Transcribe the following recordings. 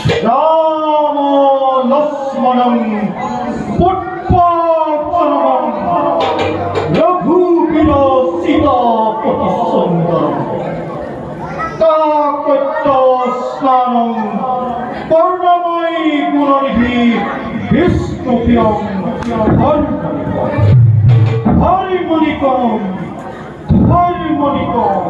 রাম লক্ষ্মণং পুষ্পচরণং রঘুবীর সীতাপতি সুন্দরম কাকত্য স্নানং করুণাময়ী গুণনিধি বিষ্ণুপ্রিয়ং হরিমণিকম হরিমণিকম।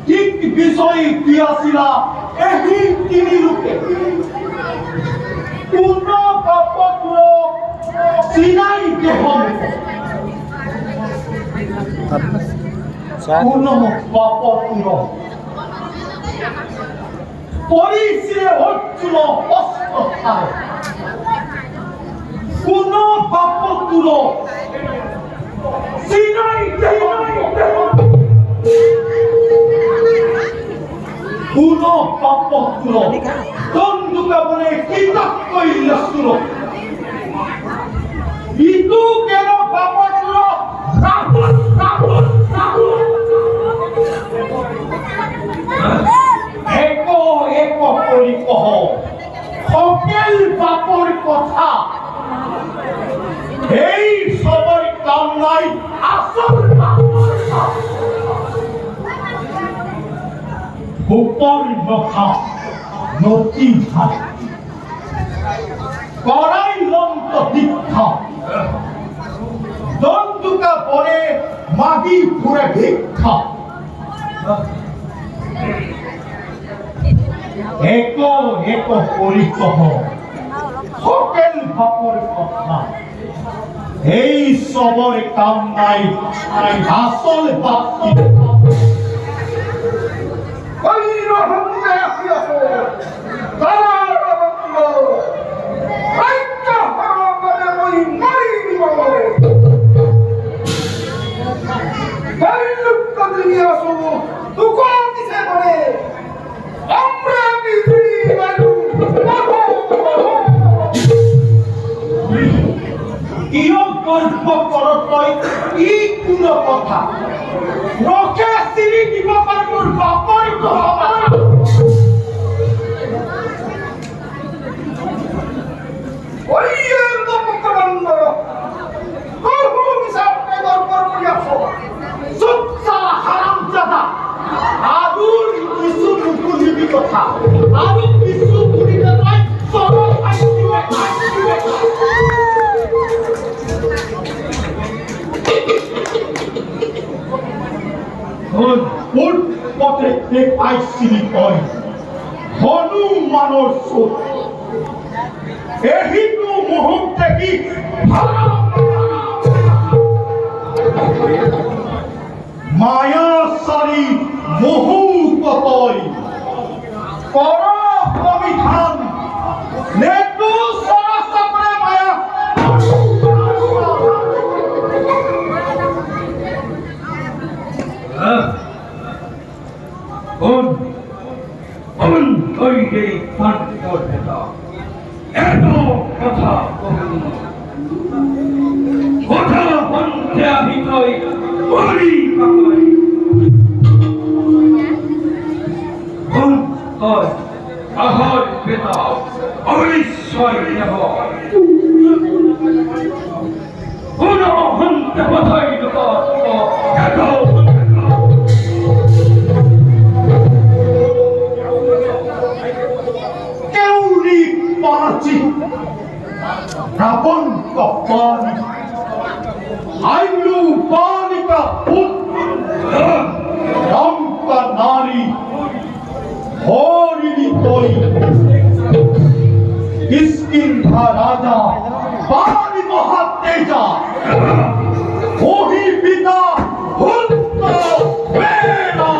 ঠিক বিষয় দিয়াছিলা এই তিনি লোকে পূর্ণ পাপগুলো চিনাই দেহ পূর্ণ পাপগুলো পরিচয় হচ্ছিল অস্ত্রধারে পূর্ণ পাপগুলো চিনাই দেহ পূর্ণ পাপগুলো দণ্ডুকা বলে কিতাব কইল সুর ইতু কেন পাপগুলো রাবণ রাবণ রাবণ एको एको করি কহ সকল পাপর কথা এই সবার কামনাই আসল উপর কথা নতি ভাই করাই লন্ত দীক্ষা দণ্ডুকা পরে মাগি ঘুরে ভিক্ষা एको एको করি কহ সকল পাপর কথা এই সবার কামনাই আসল বাকি কথা রকে সিরি দিব পারবো বাপর ওই তো পকড়ন্দ কোহু মিসাতে গরগর করিয়াছো সুচ্চা হারামজাদা আদুর কিছু মুকুলিবি কথা আরো কিছু পুরিতে নাই সরো আইছিবে কোন পথে পাইছিলি তই হনুমানৰ চোট এহিটো মুহূৰ্তে কি মায়াচাৰী মুহূৰ্ত তই কৰ সমিধান নে এত কথা কথা বলতে আমি তই বলি পাকই হয় আহর বেতা অবিশ্বর নেব কোন হন্তে কথাই এত কেউরি পারাচি রাবণ কপানি আইলু পানিকা পুত রঙ্কা নারী হরিণী তৈ কিষ্কিন্ধা রাজা পানি মহাতেজা ওহি পিতা হুন্ত বেলা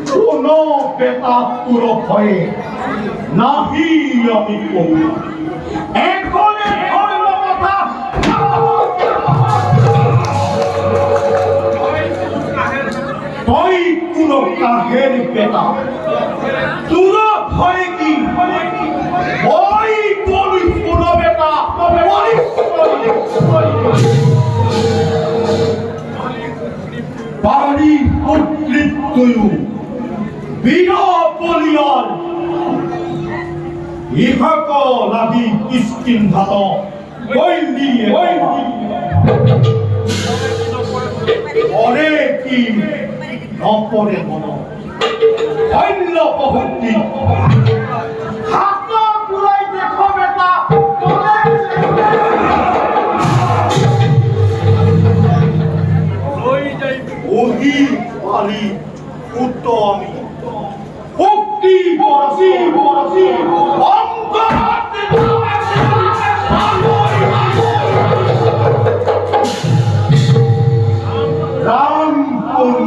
কোনো বেতাতুর ভয়ে নাহি আমি করি এখন ধর্ম কথা তই কোন কাহের বেটা তোর ভয়ে কি ওই বলি কোন বেটা বাড়ি কর্তৃত্বয়ু বিনা বলিয়ার ইহাক লাগি কিষ্কিন্ধাত গৈলি পরে কি নপরে মন শৈল্য বহুতি হাত পুরাই দেখো বেটা ওহি পালি উত্ত আমি ভক্তি বরসি অঙ্গরাতে রাম কোন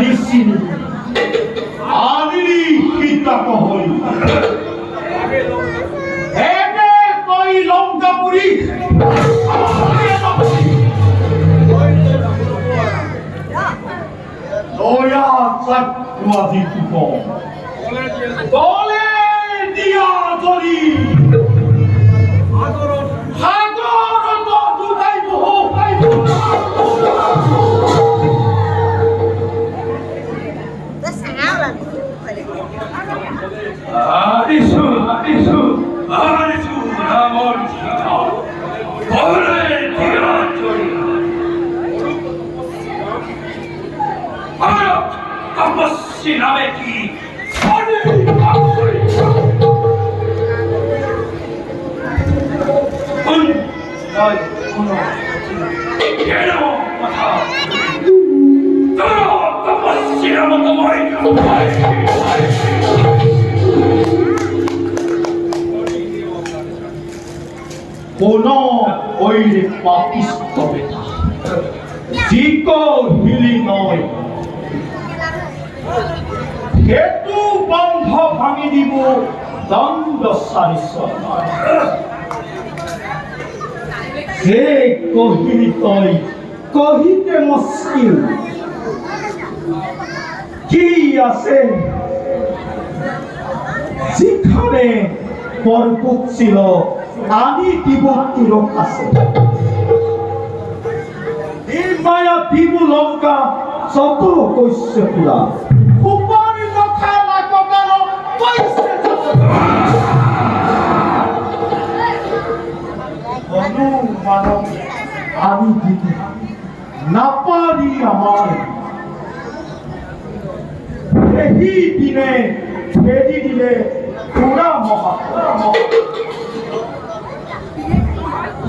ঋষিনি আনিলি পিতাক হই এনে কই লঙ্কাপুরী দয়া চাকুয়াদি তুক দলে দিয়া ধরি সাগর তো দুটাই বহু আরিসু রামর সীতা বলে দিয়া চলি ভারত তপস্বী নামে কি তপস্বীর মতো কোন ওইরে পাপিষ্ট বেটা জিক হিলি নয় হেতু বন্ধ ভাঙি দিব দণ্ড সারিশ্বর সে কহিলি তই কহিতে মুশকিল কি আছে যেখানে পর্বত ছিল আনি দিব তীর আছে নির্মায়া দিব লঙ্কা যত কৈছে পুরা উপরি কথা লাগতার কৈছে অনুমানব আমি দিব নাপারি আমার এই দিনে ফেরি দিলে পুরা মহা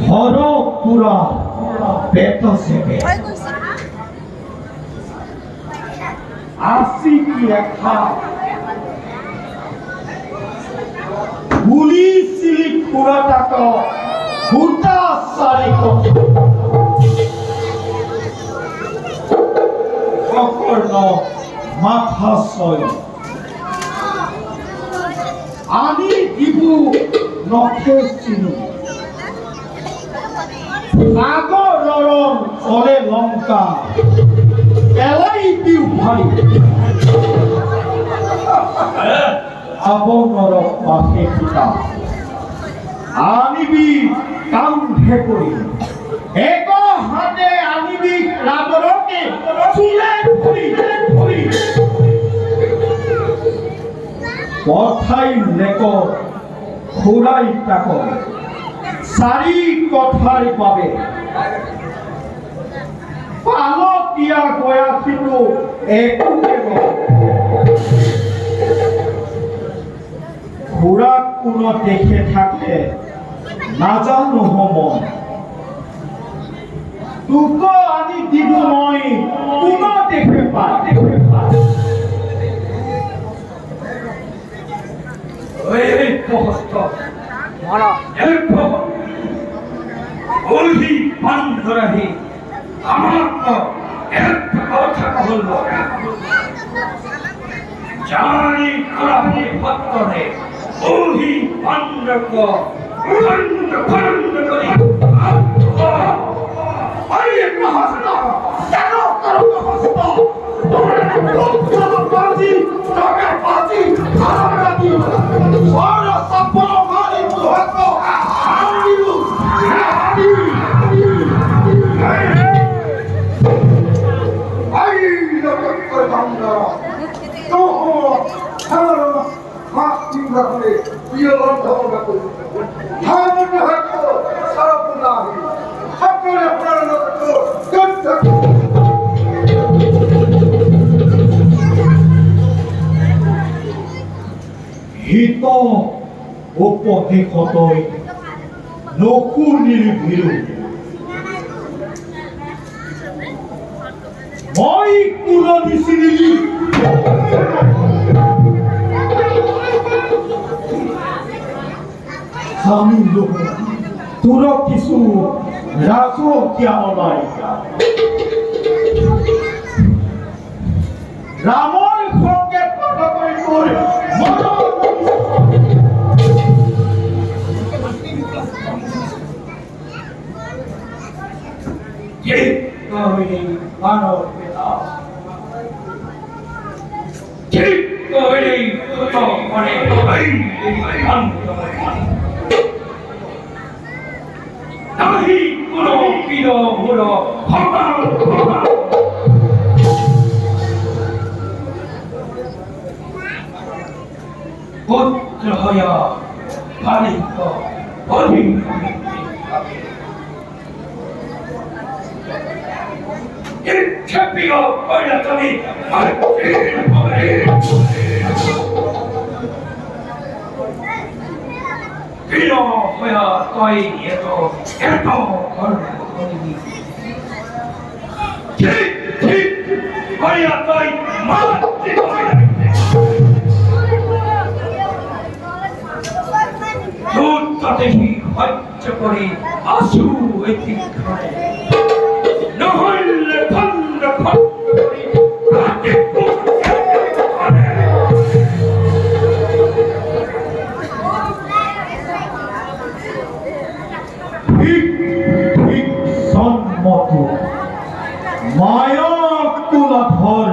হর পুরা পেট সেবে আসি কি রেখা গুলি সিলি পুরা টাকা হুটা সারি কর্ণ মাথা সয় আনি দিবু নখে চিনি সাগর চলে লঙ্কা এলাই দিও ভাই আপনর পাশে পিতা আনিবি কান্ধে করি এক হাতে আনিবি রাবণকে চুলে ধরি ধরি কথাই লেক খুড়াই টাক চারি কথাই পাবে পালতিয়া গয়াছিলো একোকে খুড়া কোনো দেখে থাকে নাজানো মন তোক আনি দিব মই কোনো দেখে পায় এই কষ্ট ওই বান্ধরাহি আমার তো এক কথা বলল জানি করাহি পত্তরে ওই বান্ধক খন্ড খন্ড করি আরে একটা হাসনা কেন করো হাসনা তোমরা পাজি তোকে পাজি খারাপ লাগি আর সফল মারি তো আমিও আই লোক করে বান্দা তো হ্যালো মা কি করে ইয়ে লন্ড হবে তো হামনে হাকো সারাপ নাহি হাকরে প্রাণ তো গত হিত উপদেশতই নকুনিৰ ভিৰু মই কোনো নিচিনিলি আমি লোক তোৰ কিছু ৰাজকীয় নাই ৰামৰ সঙ্গে কথা কৈ তোৰ মানৱ পিতা ঠিক কইলি তো মনে এই নাহি কোনো পীর মুড় ভগবান পুত্র হয়া বালিক অধিক ইচ্ছাপ্রিয় কইলা তুমি প্রিয় হয়া তই এত কর্ম করিবি ঠিক ঠিক হইয়া তই মাতৃ দুধ দেখি হজ্জ করি আসু এটি ঘরে নহলে খন্ড খন্ড করি রাতে সন্মত মায়ক তুলাধর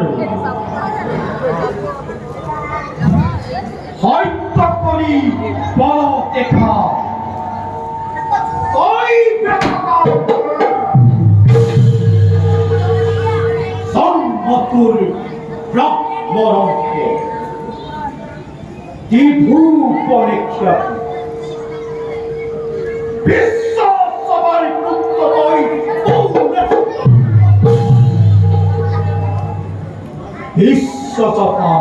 হত্যা করি বল দেখা ওই সন্মতুর ব্রহ্মরঙ্গে দিভু পরীক্ষা বিশ্ব সবার পুত্র নয় বিশ্বজপা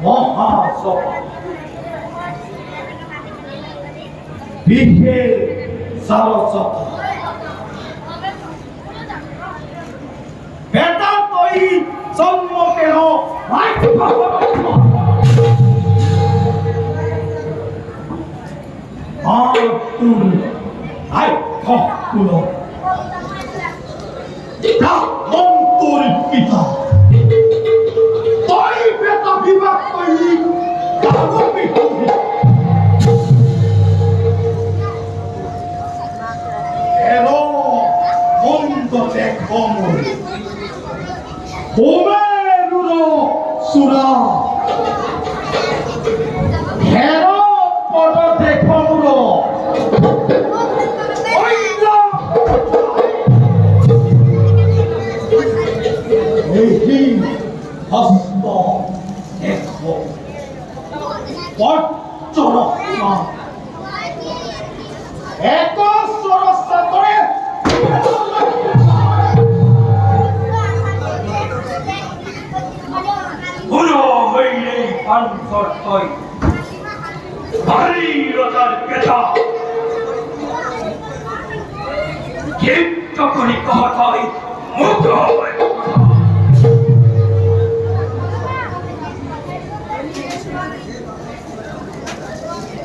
মহাজপা বিহে সারজপা বেটা তই জন্ম কেহ তুল আই কুল তোর পিতা তই বেটা বিবাহ করি মন্দ দেখো তোমরা অসুরা হের পদ দেখমুর এই হস্ত দেখো বজ্র এক সরসা করে বুড়ো হইলে পান্তর তৈ ভারী রতার পেতা ক্ষিপ্ত করি কহতই মুখ হয়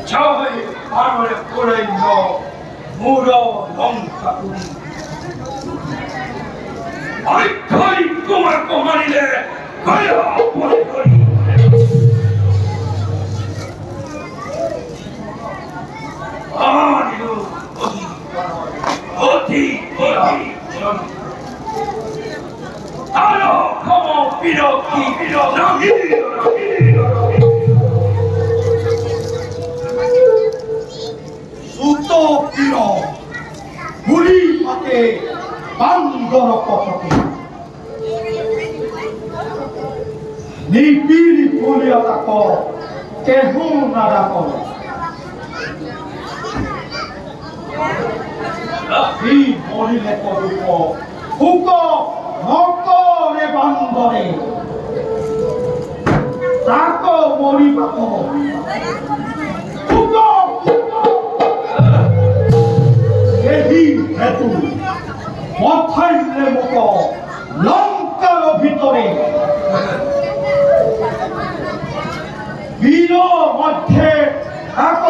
ছয় পারলে পুরৈন্য মূঢ় লঙ্কা তুমি অক্ষয় কুমার কুমারিলে গয়া পরে করি আনিল অতি অতি আরো ক্ষম বিরক্তি বিরক্তি সুত প্রিয় গুলি হাতে বান্দর পথকে নিবিড় ফুলিয়া তাক কেহু নাডাক রাখি মরিলে কদুপ হুক নকরে বান্দরে তাক মরিবাক হুক এই হেতু মথাইলে মুখ লঙ্কার ভিতরে বীর মধ্যে এক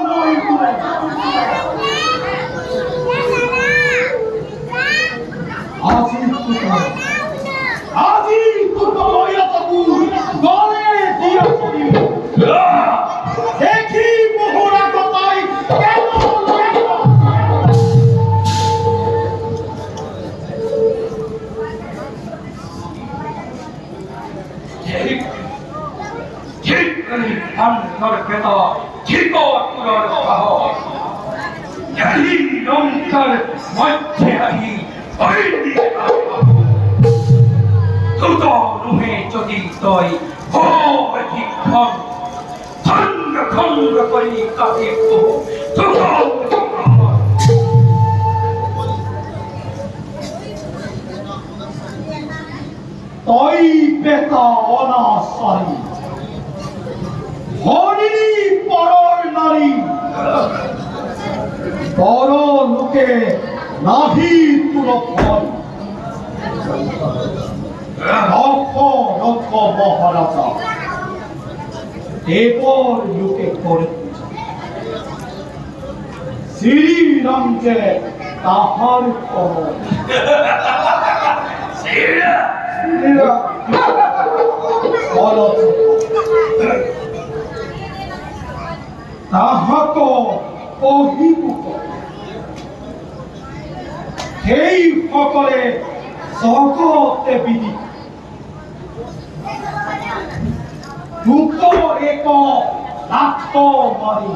নই করে আজি তুত লইয়া তবু গলে দিয়া করি দেখি মোহরা কথাই কেন পান্তর পেতা ঠিক পুরর সাহ এই লঙ্কার মধ্যে আহি দ্রুত রুহে যদি তৈ অধিক্ষণ খণ্ড খণ্ড করি কাকে দ্রুত তৈ পেতা অনাশারী হরিণী পরর নারী পর লোকে নাহি তুল ভয় লক্ষ লক্ষ মহারাজা দেবর লোকে করে শ্রীরাম যে তাহার কর তাহাক কহিবুক সেই সকলে জগতে বিদিত দুঃখ এক লাখ মারি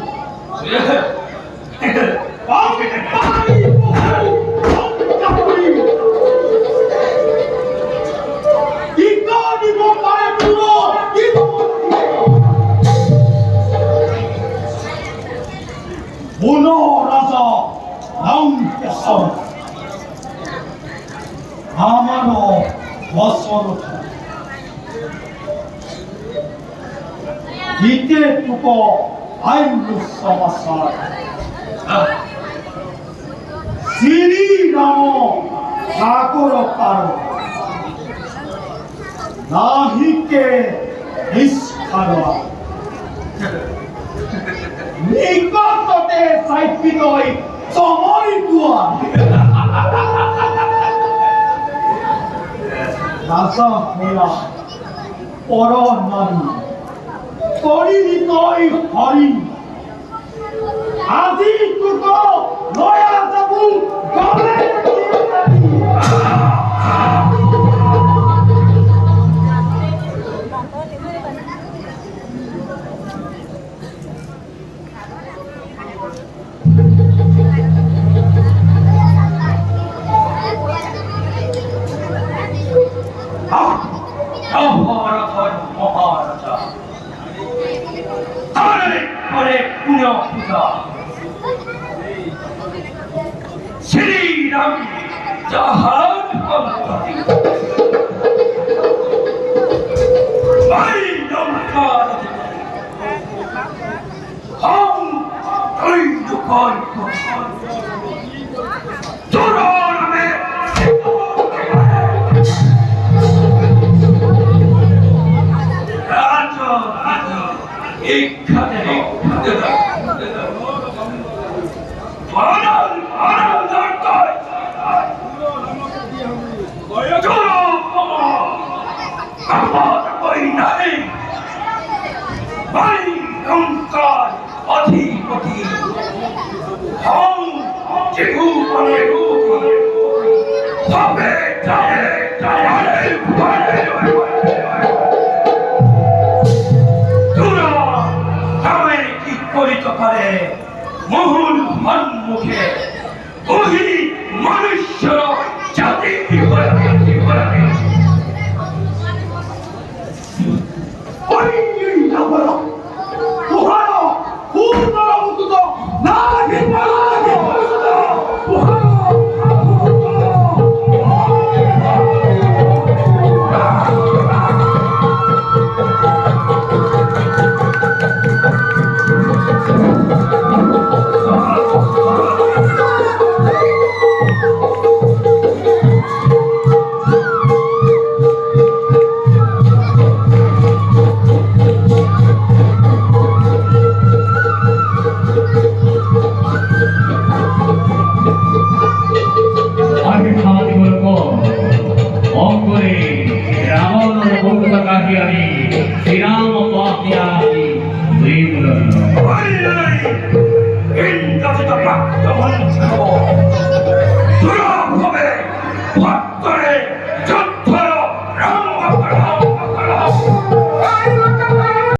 রাজা নাম কেশর আমানো বছর ইতে টুক আইন সমাচার শ্রীরাম ঠাকুর পার নাহিকে নিষ্কার নিকটতে সাইপিত সময় দুয়া রাজা হইয়া পর নারী করিলি তই হরি আজি তুক লয়া যাবু গলে মহারাজার মহারাজা তারে করে পুণ্য পূজা শ্রীরাম যাহার অন্তরে ভাই নমস্কার হাম দৈন্য কল্প তোরা নামে রাজা এখানে অধিপতি হম যেগু বনে হবে তোরা গ্রামে কি করিত পারে মোহন সম্মুখে ওহি মনুষ্য জাতি অঙ্গরে রাবণ বন্ধুতা কাহিয়ানি শ্রীরাম পাপিয়া